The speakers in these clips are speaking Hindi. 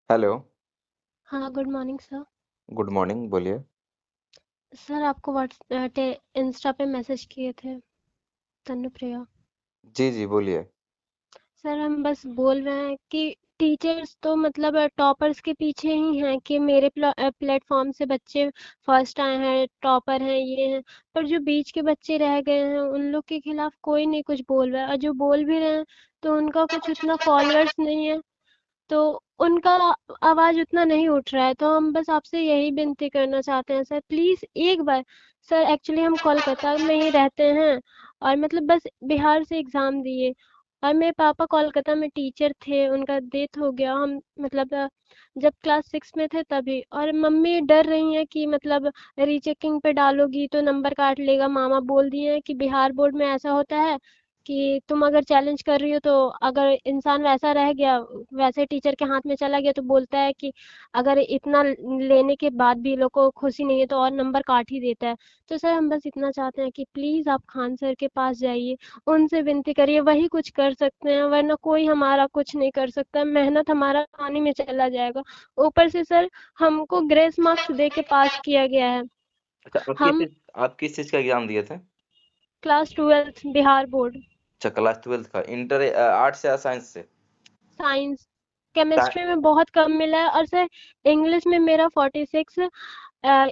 हेलो। हाँ, good morning sir. Good morning, बोलिए। सर आपको इंस्टा पे मैसेज किए थे, तनुप्रिया। जी जी, बोलिए। सर हम बस बोल रहे हैं कि टीचर्स तो मतलब टॉपर्स के पीछे ही हैं कि मेरे प्लेटफॉर्म से बच्चे फर्स्ट आए हैं, टॉपर हैं, ये हैं। पर जो बीच के बच्चे रह गए हैं उन लोग के खिलाफ कोई नहीं कुछ बोल रहा है, और जो बोल भी रहे हैं तो उनका कुछ उतना फॉलोअर्स नहीं है, तो उनका आवाज उतना नहीं उठ रहा है। तो हम बस आपसे यही विनती करना चाहते हैं सर, प्लीज एक बार। सर एक्चुअली हम कोलकाता में ही रहते हैं, और मतलब बस बिहार से एग्जाम दिए, और मेरे पापा कोलकाता में टीचर थे, उनका डेथ हो गया। हम मतलब जब क्लास 6 में थे तभी, और मम्मी डर रही हैं कि मतलब रीचेकिंग पे डालोगी तो नंबर काट लेगा। मामा बोल दिए हैं कि बिहार बोर्ड में ऐसा होता है कि तुम अगर चैलेंज कर रही हो तो अगर इंसान वैसा रह गया, वैसे टीचर के हाथ में चला गया, तो बोलता है कि अगर इतना लेने के बाद भी लोग को खुशी नहीं है तो और नंबर काट ही देता है। तो सर हम बस इतना चाहते हैं कि प्लीज आप खान सर के पास जाइए, उनसे विनती करिए, वही कुछ कर सकते हैं, वरना कोई हमारा कुछ नहीं कर सकता। मेहनत हमारा पानी में चला जाएगा। ऊपर से सर हमको ग्रेस मार्क्स दे के पास किया गया है। अच्छा, हम आप किस चीज का एग्जाम दिए थे? क्लास 12th बिहार बोर्ड, अच्छा, क्लास ट्वेल्थ का। इंटर आर्ट्स या साइंस से? साइंस। सा- केमिस्ट्री में बहुत कम मिला है, और सर इंग्लिश में मेरा 46,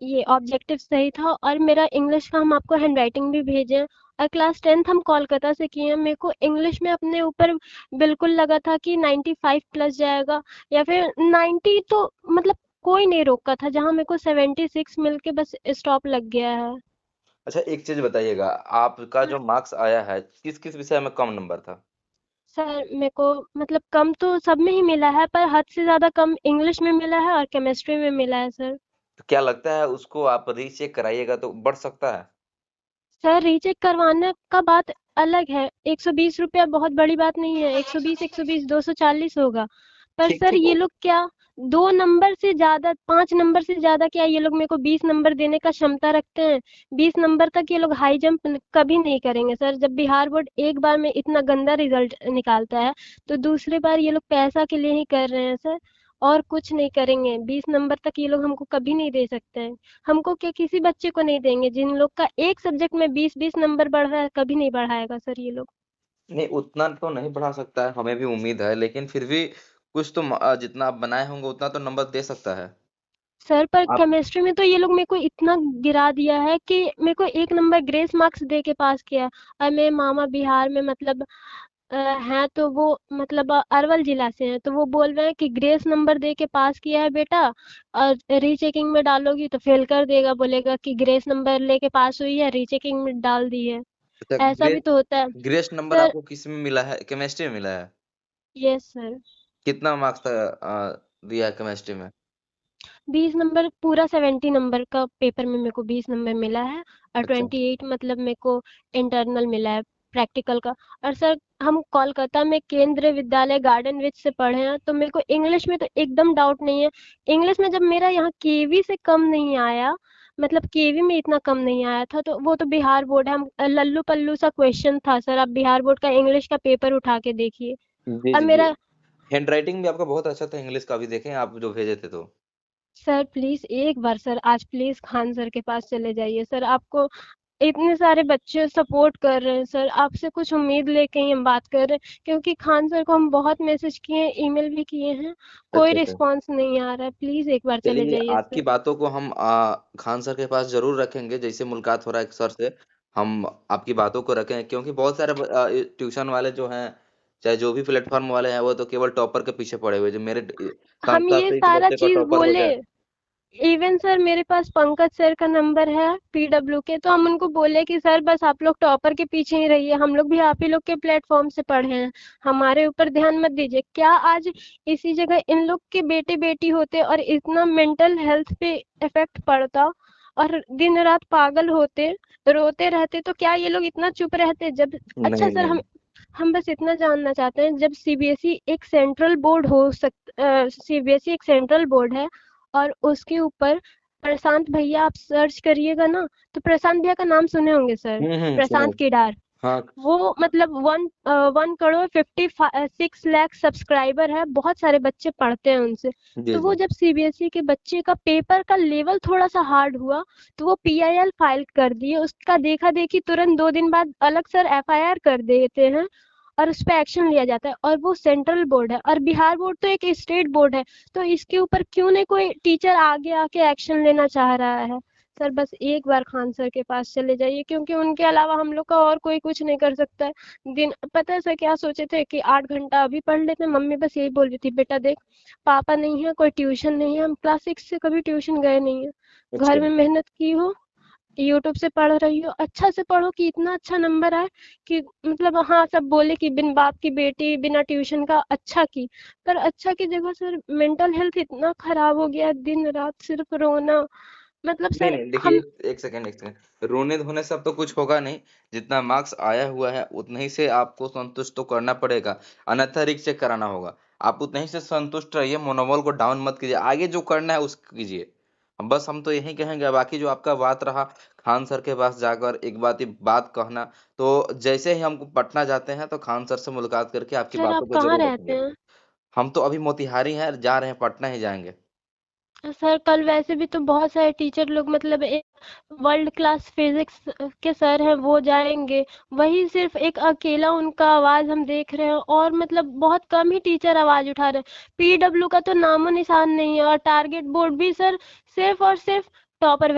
ये ऑब्जेक्टिव सही था, और मेरा इंग्लिश का हम आपको हैंडराइटिंग भी भेजे हैं। और क्लास 10th हम कोलकाता से किए हैं। मेरे को इंग्लिश में अपने ऊपर बिल्कुल लगा था कि 95 प्लस जाएगा, या फिर 90, तो मतलब कोई नहीं रोका था, जहाँ मेरे को 76 मिल के बस स्टॉप लग गया है। अच्छा, एक चीज बताइएगा। आपका जो मार्क्स आया है, किस किस विषय में कम नंबर था? सर मेरे को मतलब कम तो सब में ही मिला है, पर हद से ज्यादा कम इंग्लिश में मिला है और केमिस्ट्री में मिला है सर। तो क्या लगता है उसको आप रीचेक कराइएगा तो बढ़ सकता है? सर रीचेक करवाने का बात अलग है, 120 रुपया बहुत बड़ी बात नहीं है। 120, 120, 240 होगा। पर ठीक सर ठीक। ये लोग क्या, 2 नंबर से ज्यादा, 5 नंबर से ज्यादा क्या ये लोग मेरे को 20 नंबर देने का क्षमता रखते हैं? 20 नंबर तक ये लोग हाई जंप कभी नहीं करेंगे सर। जब बिहार बोर्ड एक बार में इतना गंदा रिजल्ट निकालता है, तो दूसरी बार ये लोग पैसा के लिए ही कर रहे हैं सर, और कुछ नहीं करेंगे। 20 नंबर तक ये लोग हमको कभी नहीं दे सकते हैं। हमको क्या, किसी बच्चे को नहीं देंगे। जिन लोग का एक सब्जेक्ट में 20-20 नंबर बढ़ रहा है, कभी नहीं बढ़ाएगा सर ये लोग। नहीं, उतना तो नहीं बढ़ा सकता है, हमें भी उम्मीद है, लेकिन फिर भी कुछ तो जितना आप बनाए होंगे उतना तो नंबर दे सकता है। सर पर आप केमिस्ट्री में तो ये लोग मेरे को इतना गिरा दिया है कि मेरे को 1 नंबर ग्रेस मार्क्स दे के पास किया है। और मेरे मामा बिहार में मतलब हैं, तो वो मतलब अरवल जिला से हैं, तो वो बोल रहे हैं कि ग्रेस नंबर दे के पास किया है बेटा, और रीचेकिंग में डालोगी तो फेल कर देगा, बोलेगा कि ग्रेस नंबर लेके पास हुई है, रीचेकिंग में डाल दी है। अच्छा, ऐसा भी तो होता है ग्रेस नंबर सर। आपको किस में मिला है? केमिस्ट्री में मिला है? Yes sir. कितना मार्क्स था दिया है केमिस्ट्री में? 20 नंबर, पूरा 70 नंबर का पेपर में मेरे को 20 नंबर मिला है, और अच्छा। 28 मतलब मेरे को इंटरनल मिला है, प्रैक्टिकल का। और सर हम कोलकाता में केंद्रीय विद्यालय गार्डन विच से पढ़े हैं, तो मेरे को इंग्लिश में तो एकदम डाउट नहीं है। इंग्लिश में जब मेरा यहाँ केवी से कम नहीं आया, मतलब केवी में इतना कम नहीं आया था, तो वो तो बिहार बोर्ड है। हम लल्लू पल्लू सा क्वेश्चन था सर, आप बिहार बोर्ड का इंग्लिश का पेपर उठा के देखिए। जी अब जी जी। मेरा, हैंड राइटिंग भी आपका बहुत अच्छा था, इंग्लिश का भी देखें आप जो भेजे थे तो। सर प्लीज एक बार सर, आज प्लीज खान सर के पास चले जाइए सर। आपको इतने सारे बच्चे सपोर्ट कर रहे हैं सर, आपसे कुछ उम्मीद लेके ही हम बात कर रहे हैं, क्योंकि खान सर को हम बहुत मैसेज किए हैं, ईमेल भी किए हैं, कोई अच्छा अच्छा। रिस्पांस नहीं आ रहा है। प्लीज एक बार चले चलिए, जाइए आपकी सर। बातों को हम खान सर के पास जरूर रखेंगे, जैसे मुलाकात हो रहा है सर से। हम आपकी बातों को रखें, क्योंकि बहुत सारे ट्यूशन वाले जो हैं, चाहे जो भी प्लेटफॉर्म वाले हैं, वो तो केवल टॉपर के पीछे पड़े हुए हैं, जो मेरे हम संस्था ये से इस सारा बच्चे का चीज टॉपर हो बोले, जाए। इवन सर मेरे पास पंकज सर का नंबर है पीडब्ल्यू के, तो हम उनको बोले कि सर बस आप लोग टॉपर के पीछे ही रहिए, हम लोग भी आप ही लोग के प्लेटफॉर्म से पढ़े हैं, हमारे ऊपर ध्यान मत दीजिए। क्या आज इसी जगह इन लोग के बेटे बेटी होते और इतना मेंटल हेल्थ पे इफेक्ट पड़ता, और दिन रात पागल होते, रोते रहते, तो क्या ये लोग इतना चुप रहते? जब, अच्छा नहीं सर, नहीं। हम बस इतना जानना चाहते हैं, जब सीबीएसई एक सेंट्रल बोर्ड हो सीबीएसई एक सेंट्रल बोर्ड है, और उसके ऊपर प्रशांत भैया, आप सर्च करिएगा ना, तो प्रशांत भैया का नाम सुने होंगे सर, सुने। प्रशांत किडार। हाँ। वो मतलब 1 करोड़ 56 लाख सब्सक्राइबर है, बहुत सारे बच्चे पढ़ते हैं उनसे। जी तो वो जी। जब सीबीएसई के बच्चे का पेपर का लेवल थोड़ा सा हार्ड हुआ, तो वो पीआईएल फाइल कर दिए, उसका देखा देखी तुरंत 2 दिन बाद अलग सर एफआईआर कर देते हैं और उस पे एक्शन लिया जाता है। और वो सेंट्रल बोर्ड है और बिहार बोर्ड तो एक स्टेट बोर्ड है, तो इसके ऊपर क्यों नहीं कोई टीचर आगे आके एक्शन लेना चाह रहा है। सर बस एक बार खान सर के पास चले जाइए, क्योंकि उनके अलावा हम लोग का और कोई कुछ नहीं कर सकता है। दिन पता है सर क्या सोचे थे कि 8 घंटा अभी पढ़ लेते हैं। मम्मी बस यही बोल रही थी, बेटा देख पापा नहीं है, कोई ट्यूशन नहीं है, हम क्लास 6 से कभी ट्यूशन गए नहीं है, घर अच्छा। में मेहनत की हो, यूट्यूब से पढ़ रही हो, अच्छा से पढ़ो कि इतना अच्छा नंबर आए कि मतलब हाँ सब बोले कि बिन बाप की बेटी बिना ट्यूशन का अच्छा की। पर अच्छा की जगह सर मेंटल हेल्थ इतना खराब हो गया है, दिन रात सिर्फ रोना। मतलब नहीं सर नहीं, देखिए हम एक सेकंड, एक सेकंड। रोने धोने से अब तो कुछ होगा नहीं। जितना मार्क्स आया हुआ है उतना ही से आपको संतुष्ट तो करना पड़ेगा, अन्यथा रीचेक कराना होगा। आप उतना ही से संतुष्ट रहिए, मनोबल को डाउन मत कीजिए, आगे जो करना है उसको कीजिए। बस हम तो यही कहेंगे, बाकी जो आपका बात रहा खान सर के पास जाकर एक बात ही बात कहना, तो जैसे ही हम पटना जाते हैं तो खान सर से मुलाकात करके आपकी सर आप बातों को कहाँ जरूर रहते रखेंगे। हैं? हम तो अभी मोतिहारी हैं, जा रहे हैं, पटना ही जाएंगे। सर कल वैसे भी तो बहुत सारे टीचर लोग मतलब एक वर्ल्ड क्लास फिजिक्स के सर हैं वो जाएंगे, वही सिर्फ एक अकेला उनका आवाज हम देख रहे हैं, और मतलब बहुत कम ही टीचर आवाज उठा रहे हैं। पीडब्ल्यू का तो नामो निशान नहीं है, और टारगेट बोर्ड भी सर सिर्फ और सिर्फ टॉपर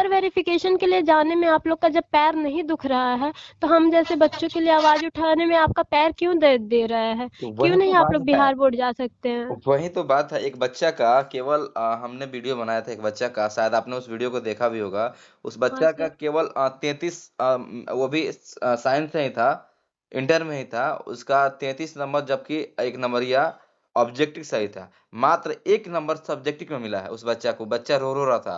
वेरिफिकेशन के लिए जाने में आप लोग का जब पैर नहीं दुख रहा है, तो हम जैसे बच्चों के लिए आवाज उठाने में आपका पैर क्यों दर्द दे रहा है? तो क्यों वही तो नहीं आप लोग बात है। बिहार बोर्ड जा सकते हैं? वही तो बात है, एक बच्चा का केवल हमने वीडियो बनाया था, एक बच्चा का, शायद आपने उस वीडियो को देखा भी होगा। उस हाँ बच्चा का सर। केवल 33, वो भी साइंस में ही था, इंटर में ही था, उसका 33 नंबर, जबकि एक नंबरिया ऑब्जेक्टिव सही था। मात्र एक नंबर सब्जेक्टिव में मिला है उस बच्चा को, बच्चा रो रो रहा था।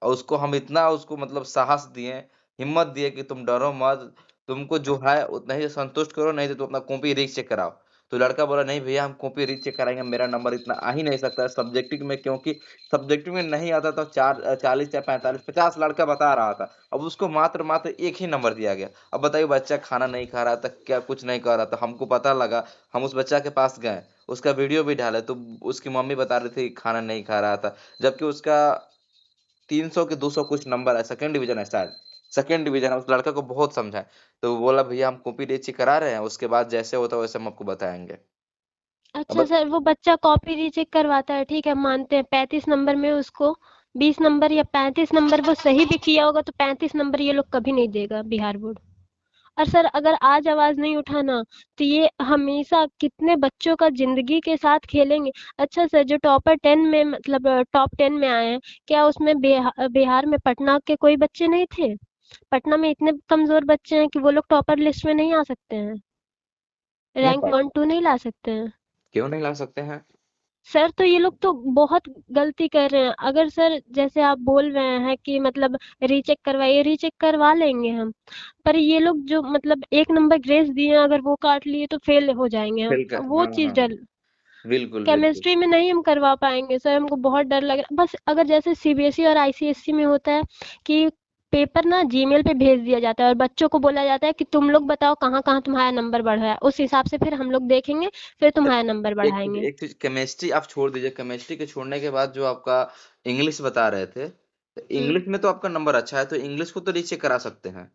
और उसको हम इतना उसको मतलब साहस दिए, हिम्मत दिए कि तुम डरो मत, तुमको जो है उतना ही संतुष्ट करो, नहीं तो तुम अपना कॉपी रीच चेक कराओ। तो लड़का बोला नहीं भैया, हम कॉपी रीड चेक कराएंगे, मेरा नंबर इतना आ ही नहीं सकता है सब्जेक्टिव में, क्योंकि सब्जेक्टिव में नहीं आता तो 40 या 45 50 लड़का बता रहा था। अब उसको मात्र मात्र एक ही नंबर दिया गया। अब बताइए, बच्चा खाना नहीं खा रहा था, क्या कुछ नहीं कर रहा था, हमको पता लगा, हम उस बच्चा के पास गए, उसका वीडियो भी डाले, तो उसकी मम्मी बता रही थी खाना नहीं खा रहा था, जबकि उसका 300 के 200 कुछ नंबर है, सेकंड डिवीजन है शायद, सेकंड डिवीजन है। उस लड़का को बहुत समझाए, तो वो बोला भैया हम कॉपी रीड चेक करा रहे हैं, उसके बाद जैसे होता है वैसे हम आपको बताएंगे। अच्छा अब सर, वो बच्चा कॉपी रीचेक करवाता है, ठीक है मानते हैं, 35 नंबर में उसको 20 नंबर या 35 नंबर वो सही भी किया होगा, तो 35 नंबर ये लोग कभी नहीं देगा बिहार बोर्ड। और सर अगर आज आवाज नहीं उठाना, तो ये हमेशा कितने बच्चों का जिंदगी के साथ खेलेंगे। अच्छा सर, जो टॉपर 10 में मतलब टॉप 10 में आए हैं, क्या उसमें बिहार में पटना के कोई बच्चे नहीं थे? पटना में इतने कमजोर बच्चे हैं कि वो लोग टॉपर लिस्ट में नहीं आ सकते हैं, नहीं रैंक 1 2 नहीं ला सकते हैं। क्यों नहीं ला सकते हैं? सर तो ये लोग तो बहुत गलती कर रहे हैं। अगर सर जैसे आप बोल रहे हैं कि मतलब रीचेक करवाइए, रीचेक करवा लेंगे हम, पर ये लोग जो मतलब 1 नंबर ग्रेस दिए हैं, अगर वो काट लिए तो फेल हो जाएंगे हम, खेल का, वो हाँ चीज हाँ। डर। बिल्कुल बिल्कुल। केमिस्ट्री में नहीं हम करवा पाएंगे सर, हमको बहुत डर लग रहा है। बस अगर जैसे सीबीएसई और आईसीएसई में होता है कि पेपर ना जीमेल पे भेज दिया जाता है और बच्चों को बोला जाता है कि तुम लोग बताओ कहाँ कहाँ तुम्हारा नंबर बढ़ा है, उस हिसाब से फिर हम लोग देखेंगे, फिर तो तुम्हारा नंबर बढ़ाएंगे। एक चीज, केमिस्ट्री आप छोड़ दीजिए, केमिस्ट्री के छोड़ने के बाद जो आपका इंग्लिश बता रहे थे, तो हम्म। इंग्लिश में तो आपका नंबर अच्छा है, तो इंग्लिश को तो रीचेक करा सकते हैं।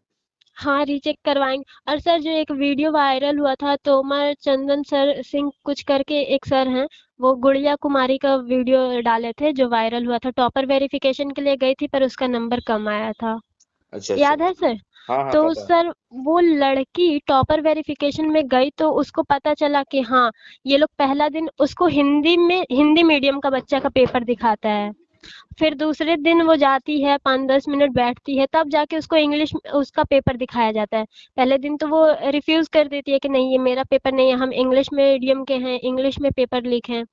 हाँ, रीचेक करवाएँगे। और सर जो एक वीडियो वायरल हुआ था, तोमर चंदन सर सिंह कुछ करके एक सर हैं, वो गुड़िया कुमारी का वीडियो डाले थे जो वायरल हुआ था। टॉपर वेरिफिकेशन के लिए गई थी पर उसका नंबर कम आया था। अच्छा अच्छा। याद है सर? हाँ हाँ तो पता है। सर वो लड़की टॉपर वेरिफिकेशन में गई तो उसको पता चला कि हाँ, ये लोग पहला दिन उसको हिंदी मीडियम का बच्चा का पेपर दिखाता है। फिर दूसरे दिन वो जाती है, 5-10 मिनट बैठती है, तब जाके उसको इंग्लिश उसका पेपर दिखाया जाता है। पहले दिन तो वो रिफ्यूज कर देती है कि नहीं ये मेरा पेपर नहीं है, हम इंग्लिश मीडियम के हैं, इंग्लिश में पेपर लिखे हैं।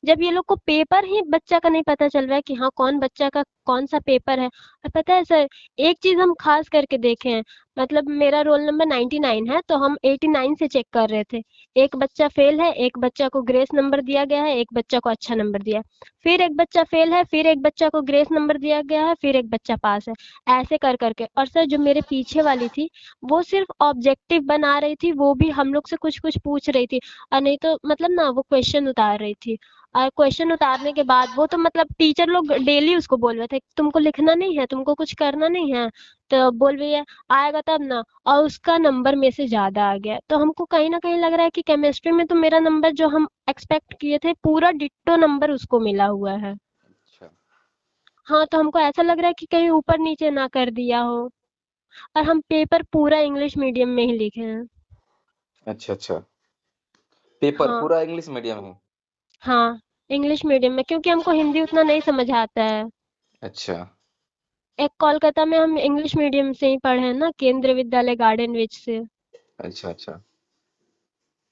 जब ये लोग को पेपर ही बच्चा का नहीं पता चल रहा है कि हाँ कौन बच्चा का कौन सा पेपर है। और पता है सर, एक चीज हम खास करके देखे हैं, मतलब मेरा रोल नंबर 99 है तो हम 89 से चेक कर रहे थे। एक बच्चा फेल है, एक बच्चा को ग्रेस नंबर दिया गया है, एक बच्चा को अच्छा नंबर दिया है। फिर एक बच्चा फेल है, फिर एक बच्चा को ग्रेस नंबर दिया गया है, फिर एक बच्चा पास है। ऐसे कर करके। और सर जो मेरे पीछे वाली थी, वो सिर्फ ऑब्जेक्टिव बना रही थी, वो भी हम लोग से कुछ कुछ पूछ रही थी। और नहीं तो मतलब ना वो क्वेश्चन उतार रही थी। और क्वेश्चन उतारने के बाद वो तो मतलब टीचर लोग डेली उसको बोल रहे थे तुमको लिखना नहीं है, तुमको कुछ करना नहीं है। तो बोल रही है आएगा तब ना। और उसका नंबर में से ज्यादा आ गया, तो हमको कहीं ना कहीं लग रहा है कि केमिस्ट्री में तो मेरा नंबर जो हम एक्सपेक्ट किए थे पूरा डिट्टो नंबर उसको मिला हुआ है। अच्छा हाँ, तो हमको ऐसा लग रहा है कि कहीं ऊपर नीचे ना कर दिया हो। और हम पेपर पूरा इंग्लिश मीडियम में ही लिखे हैं। अच्छा अच्छा। पेपर हाँ। पूरा इंग्लिश मीडियम है? हाँ, इंग्लिश मीडियम में, क्योंकि हमको हिंदी उतना नहीं समझ आता है। अच्छा एक कोलकाता में हम इंग्लिश मीडियम से ही पढ़े हैं ना, केंद्रीय विद्यालय गार्डन विच से। अच्छा अच्छा।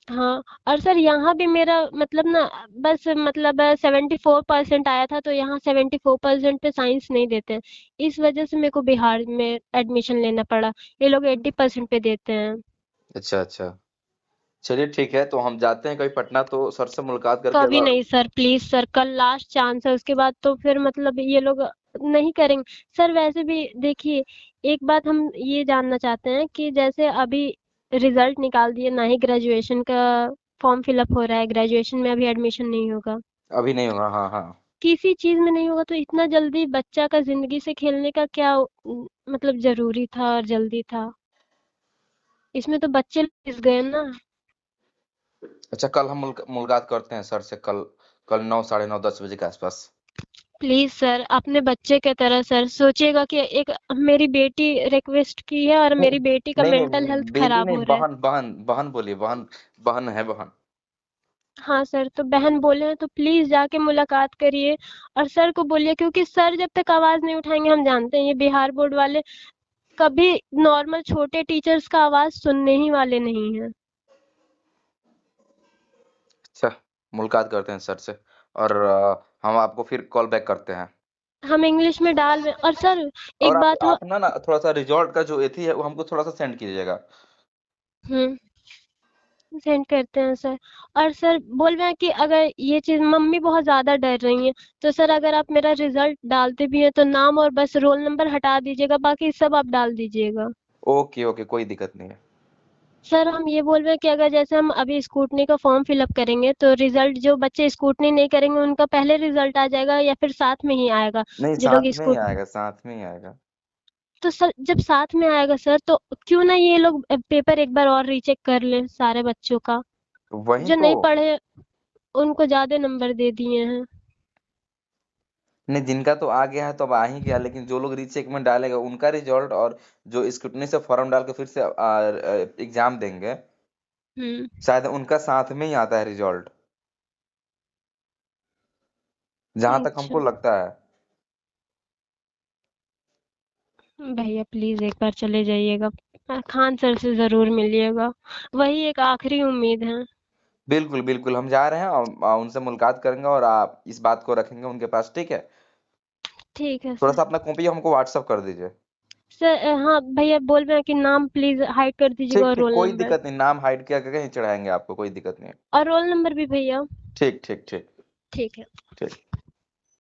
हाँ। और सर यहाँ भी मेरा मतलब ना, बस मतलब 74% आया था, तो यहाँ 74% पे साइंस नहीं देते हैं। इस वजह से मेरे को बिहार में एडमिशन लेना पड़ा। ये लोग 80% पे देते हैं। अच्छा अच्छा। चलिए ठीक है, तो हम जाते हैं कभी पटना, तो सर से मुलाकात करके कभी अगर। नहीं सर, प्लीज सर, कल लास्ट चांस है, उसके बाद तो फिर मतलब ये लोग नहीं करेंगे। सर वैसे भी देखिए, एक बात हम ये जानना चाहते हैं कि जैसे अभी रिजल्ट निकाल दिए, ना ही ग्रेजुएशन का फॉर्म फिलअप हो रहा है, ग्रेजुएशन में अभी एडमिशन नहीं होगा, अभी नहीं होगा, हाँ हाँ। किसी चीज में नहीं होगा, तो इतना जल्दी बच्चा का जिंदगी से खेलने का क्या मतलब जरूरी था और जल्दी था। इसमें तो बच्चे पिस गए ना। अच्छा, कल हम मुलाकात करते हैं सर से, कल। कल 9, साढ़े 9, 10 बजे के आसपास। प्लीज सर, अपने बच्चे के तरह सर सोचिएगा कि एक मेरी बेटी रिक्वेस्ट की है और नहीं मेरी बेटी का नहीं नहीं मेंटल हेल्थ बेटी खराब नहीं, हो रहा है। बहन बहन बहन बोलिए, बहन। बहन है, बहन। हाँ सर, तो बहन बोले हैं तो प्लीज जाके मुलाकात करिए। और सर को बोलिए, क्योंकि सर जब तक आवाज नहीं उठाएंगे, हम जानते हैं ये बिहार बोर्ड वाले कभी नॉर्मल छोटे टीचर्स का आवाज सुनने ही वाले नहीं है। अच्छा, मुलाकात करते हैं सर से। और हम आपको फिर कॉल बैक करते हैं। हम इंग्लिश में डाल रहे और सर और एक बात हो। आप ना ना थोड़ा सा रिजल्ट का जो एथी है वो हमको थोड़ा सा सेंड कीजिएगा। हम्म, सेंड करते हैं सर। और सर बोल रहे हैं कि अगर ये चीज मम्मी बहुत ज्यादा डर रही हैं, तो सर अगर आप मेरा रिजल्ट डालते भी हैं तो नाम और बस रोल नंबर हटा दीजिएगा, बाकी सब आप डाल दीजिएगा। ओके ओके, कोई दिक्कत नहीं है। सर हम ये बोल रहे हैं कि अगर जैसे हम अभी स्कूटनी का फॉर्म फिलअप करेंगे तो रिजल्ट जो बच्चे स्कूटनी नहीं करेंगे उनका पहले रिजल्ट आ जाएगा या फिर साथ में ही आएगा? नहीं, जो साथ लोग में ही स्कूट आएगा, साथ में ही आएगा। तो सर जब साथ में आएगा सर, तो क्यों ना ये लोग पेपर एक बार और रीचेक कर लें सारे बच्चों का। वही जो तो। नहीं पढ़े उनको ज्यादा नंबर दे दिए हैं। नहीं, जिनका तो आ गया है तो अब आ ही गया, लेकिन जो लोग रीचेक में डालेगा उनका रिजल्ट, और जो स्क्रूटनी से फॉर्म डाल के फिर से एग्जाम देंगे, हम्म। शायद उनका साथ में ही आता है रिजल्ट, जहां तक अच्छा हमको लगता है। भैया, प्लीज एक बार चले जाइएगा, खान सर से जरूर मिलिएगा, वही एक आखिरी उम्मीद है। बिल्कुल बिल्कुल, हम जा रहे हैं और उनसे मुलाकात करेंगे, और आप इस बात को रखेंगे उनके पास, ठीक है? ठीक है थोड़ा सर। सा अपना कॉपी हमको व्हाट्सअप कर दीजिए। सर हाँ भैया, बोल रहे हैं कि नाम प्लीज हाइड कर दीजिएगा ठीक और ठीक, रोल कोई नंबर। दिक्कत नहीं, नाम हाइड किया कहीं चढ़ाएंगे आपको, कोई दिक्कत नहीं है। और रोल नंबर भी भैया। ठीक ठीक ठीक। ठीक है। ठीक।